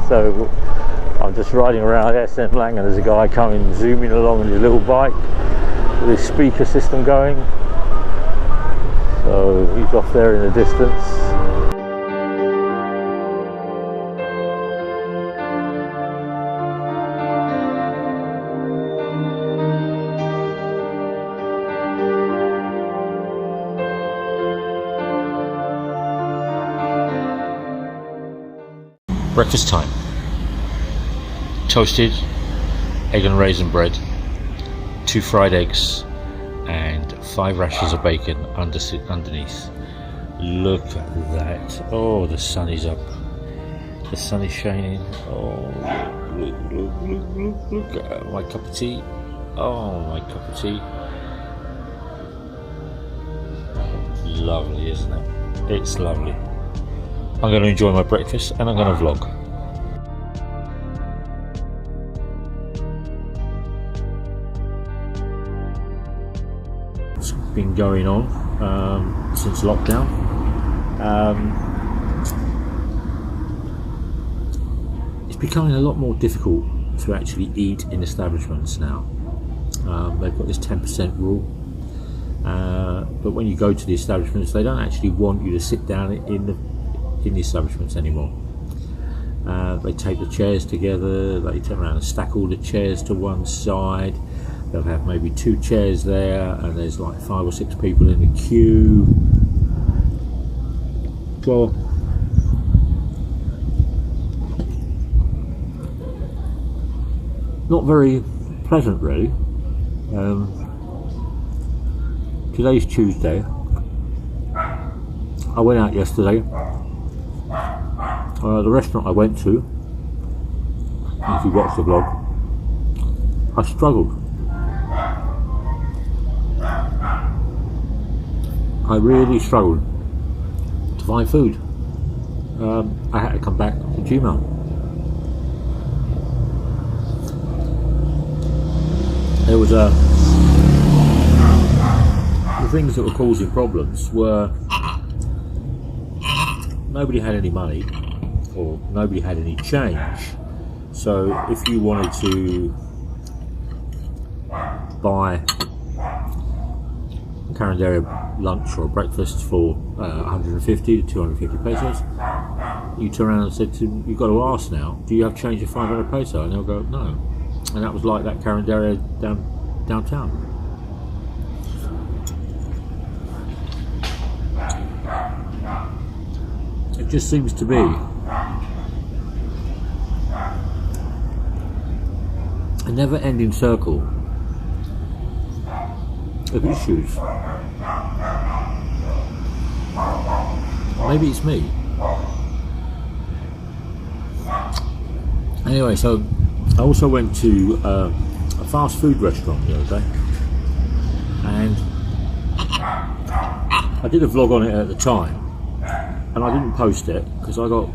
So I'm just riding around SM Lang, and there's a guy coming zooming along on his little bike with his speaker system going. So he's off there in the distance. Breakfast time. Toasted egg and raisin bread, 2 fried eggs, and 5 rashers of bacon underneath. Look at that. Oh, the sun is up. The sun is shining. Oh, look at my cup of tea. Oh, my cup of tea. Lovely, isn't it? It's lovely. I'm going to enjoy my breakfast and I'm going to vlog. It's been going on since lockdown. It's becoming a lot more difficult to actually eat in establishments now. They've got this 10% rule. But when you go to the establishments, they don't actually want you to sit down in the establishments anymore. They take the chairs together, they turn around and stack all the chairs to one side. They'll have maybe 2 chairs there, and there's like 5 or 6 people in the queue. Well, not very pleasant really. Today's Tuesday. I went out yesterday. The restaurant I went to, if you watch the vlog, I struggled. I really struggled to find food. I had to come back to Gmail. There was the things that were causing problems were nobody had any money, or nobody had any change. So if you wanted to buy a Carandaria lunch or breakfast for 150 to 250 pesos, you turn around and said to them, you've got to ask now, do you have change of 500 peso? And they'll go, no. And that was like that Carandaria downtown. It just seems to be a never-ending circle of issues. Maybe it's me. Anyway, so I also went to a fast food restaurant the other day, and I did a vlog on it at the time, and I didn't post it because I thought,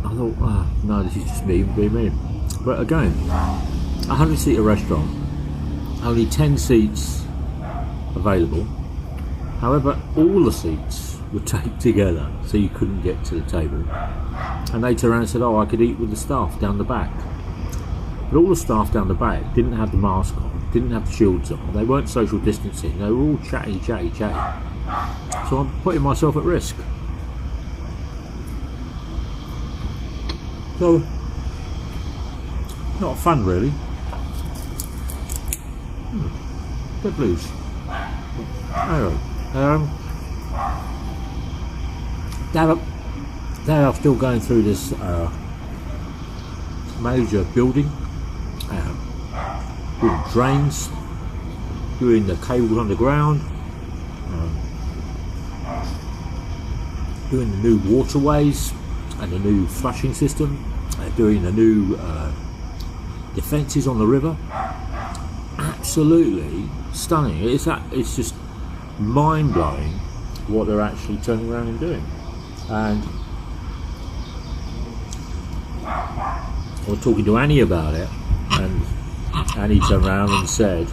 oh, no, this is just me being me. But again, a 100-seater restaurant, only 10 seats available. However, all the seats were taped together so you couldn't get to the table. And they turned around and said, oh, I could eat with the staff down the back. But all the staff down the back didn't have the mask on, didn't have the shields on, they weren't social distancing, they were all chatty. So I'm putting myself at risk. So, not fun really. Good blues. Anyway, they are still going through this major building, doing drains, doing the cables underground, doing the new waterways and the new flushing system, doing the new defences on the river. Absolutely stunning. It's just mind-blowing what they're actually turning around and doing. And I was talking to Annie about it, and Annie turned around and said,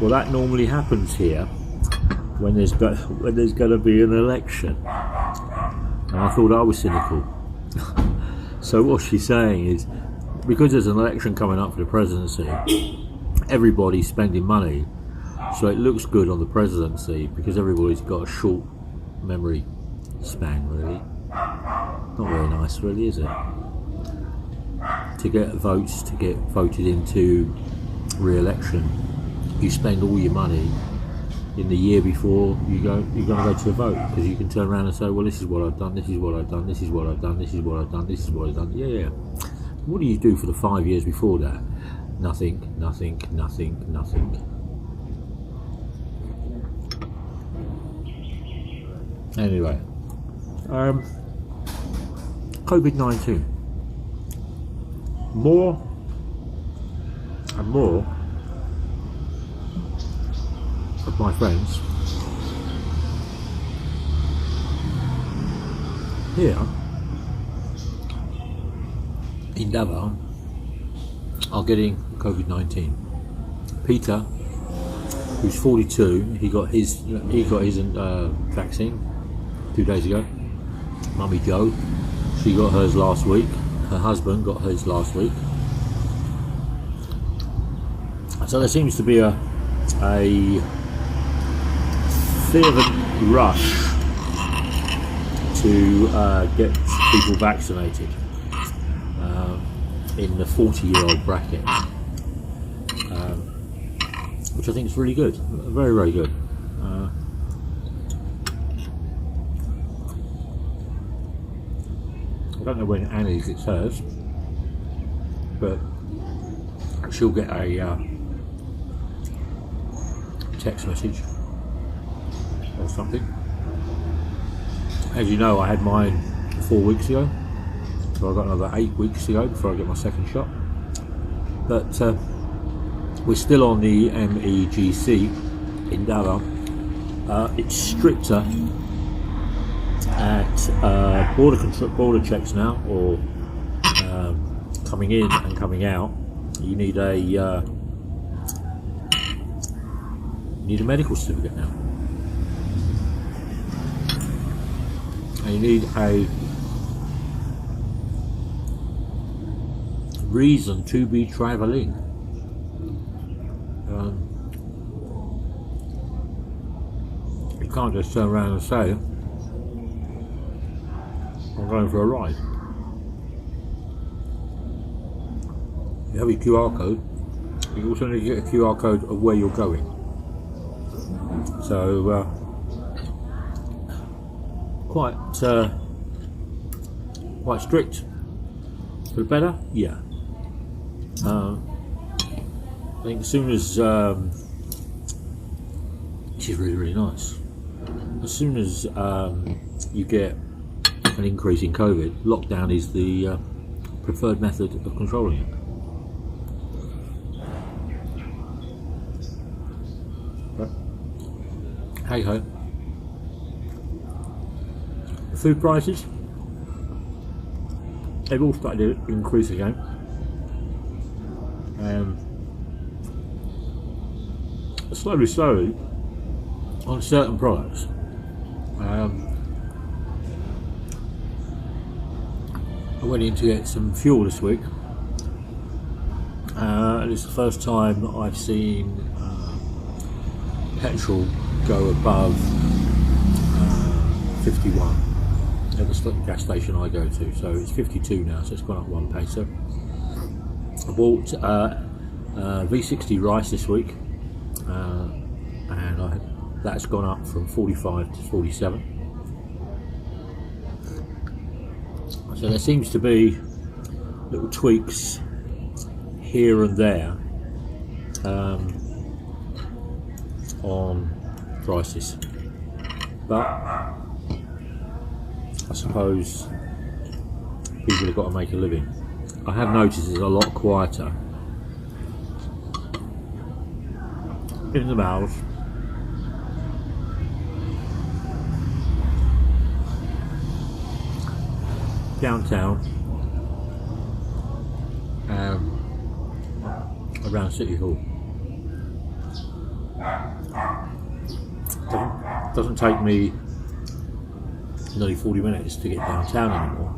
well, that normally happens here when there's going to be an election. And I thought I was cynical. So what she's saying is, because there's an election coming up for the presidency, everybody's spending money, so it looks good on the presidency because everybody's got a short memory span, really. Not very nice, really, is it? To get votes, to get voted into re-election, you spend all your money in the year before you're going to go to a vote, because you can turn around and say, well, this is what I've done, this is what I've done, this is what I've done, this is what I've done, this is what I've done. Yeah. What do you do for the 5 years before that? Nothing. Anyway, COVID-19. More and more of my friends here in DAVAO are getting COVID-19. Peter, who's 42, he got his vaccine 2 days ago. Mummy Jo, she got hers last week. Her husband got his last week. So there seems to be a fervent rush to get people vaccinated in the 40-year-old bracket, which I think is really good, very, very good. I don't know when Annie gets hers, but she'll get a text message or something. As you know, I had mine 4 weeks ago, so I've got another 8 weeks to go before I get my second shot. But we're still on the MEGC in DAVAO. It's stricter at border checks now, or coming in and coming out. You need a medical certificate now, and you need a reason to be travelling. You can't just turn around and say, I'm going for a ride. You have your QR code. You also need to get a QR code of where you're going. So quite strict. For the better, yeah. I think as soon as which is really, really nice. As soon as you get an increase in COVID, lockdown is the preferred method of controlling it. But hey ho. The food prices, they've all started to increase again. Slowly on certain products. I went in to get some fuel this week, and it's the first time that I've seen petrol go above 51 at the gas station I go to. So it's 52 now, so it's gone up 1p. So I bought V60 rice this week, and that's gone up from 45 to 47. So there seems to be little tweaks here and there on prices, but I suppose people have got to make a living. I have noticed it's a lot quieter in the malls. Downtown, around City Hall. Doesn't take me nearly 40 minutes to get downtown anymore.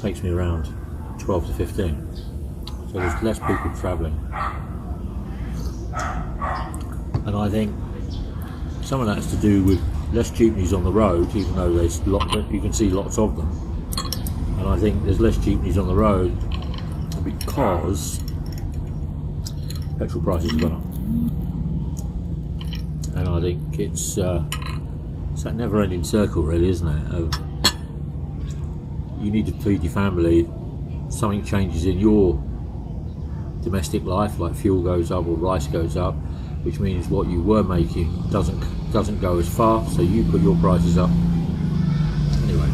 takes me around 12 to 15. So there's less people travelling. And I think some of that's to do with less jeepneys on the road, even though there's you can see lots of them. And I think there's less jeepneys on the road because petrol prices have gone up. And I think it's that never-ending circle, really, isn't it? Of you need to feed your family. Something changes in your domestic life, like fuel goes up or rice goes up, which means what you were making doesn't go as far, so you put your prices up. Anyway,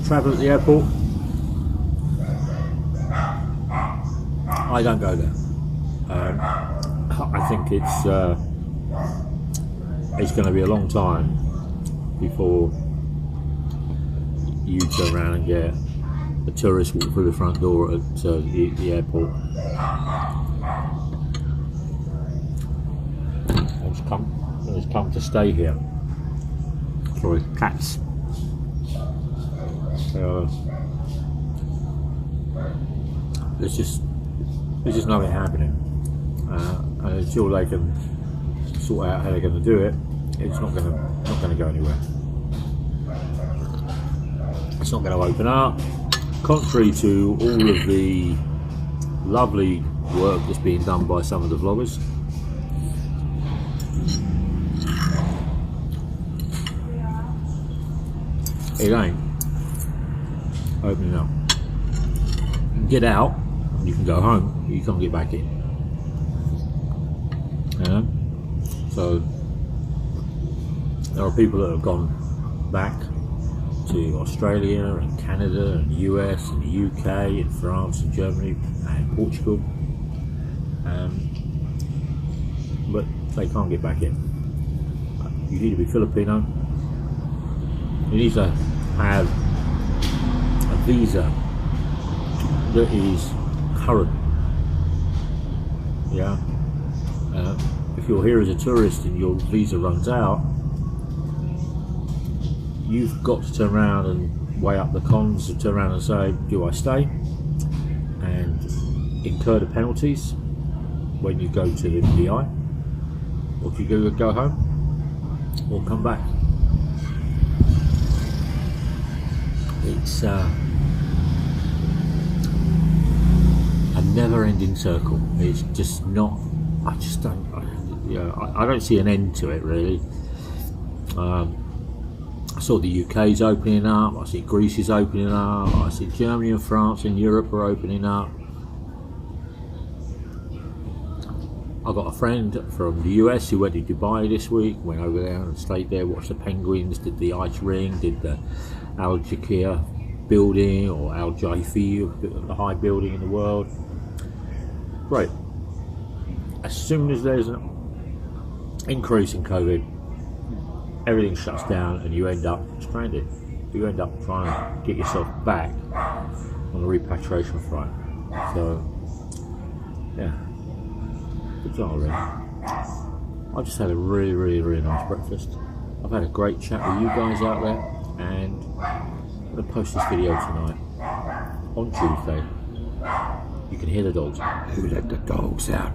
travel at the airport. I don't go there. I think it's going to be a long time before you turn around and get a tourist walk through the front door at the airport. It's come to stay here. Sorry, cats. There's just nothing happening, and until they can sort out how they're going to do it, it's not going to go anywhere. It's not going to open up, contrary to all of the lovely work that's being done by some of the vloggers. It ain't opening up. You can get out, and you can go home, but you can't get back in. You know? So there are people that have gone back to Australia and Canada and US and the UK and France and Germany and Portugal, but they can't get back in. You need to be Filipino. You need to have a visa that is current. Yeah. If you're here as a tourist and your visa runs out, you've got to turn around and weigh up the cons, to turn around and say, do I stay and incur the penalties when you go to the DI, or do you go home or come back? It's a never-ending circle. It's just not. I don't see an end to it, really. I saw the UK's opening up. I see Greece is opening up. I see Germany and France and Europe are opening up. I got a friend from the US who went to Dubai this week. Went over there and stayed there, watched the penguins, did the ice ring, did the Al Jazeera building, or Al Jaifi, the high building in the world. Great. As soon as there's an increase in COVID, everything shuts down and you end up stranded. You end up trying to get yourself back on the repatriation front. So, yeah, bizarre, really. I just had a really, really, really nice breakfast. I've had a great chat with you guys out there, and I'm going to post this video tonight on Tuesday. You can hear the dogs. Who let the dogs out?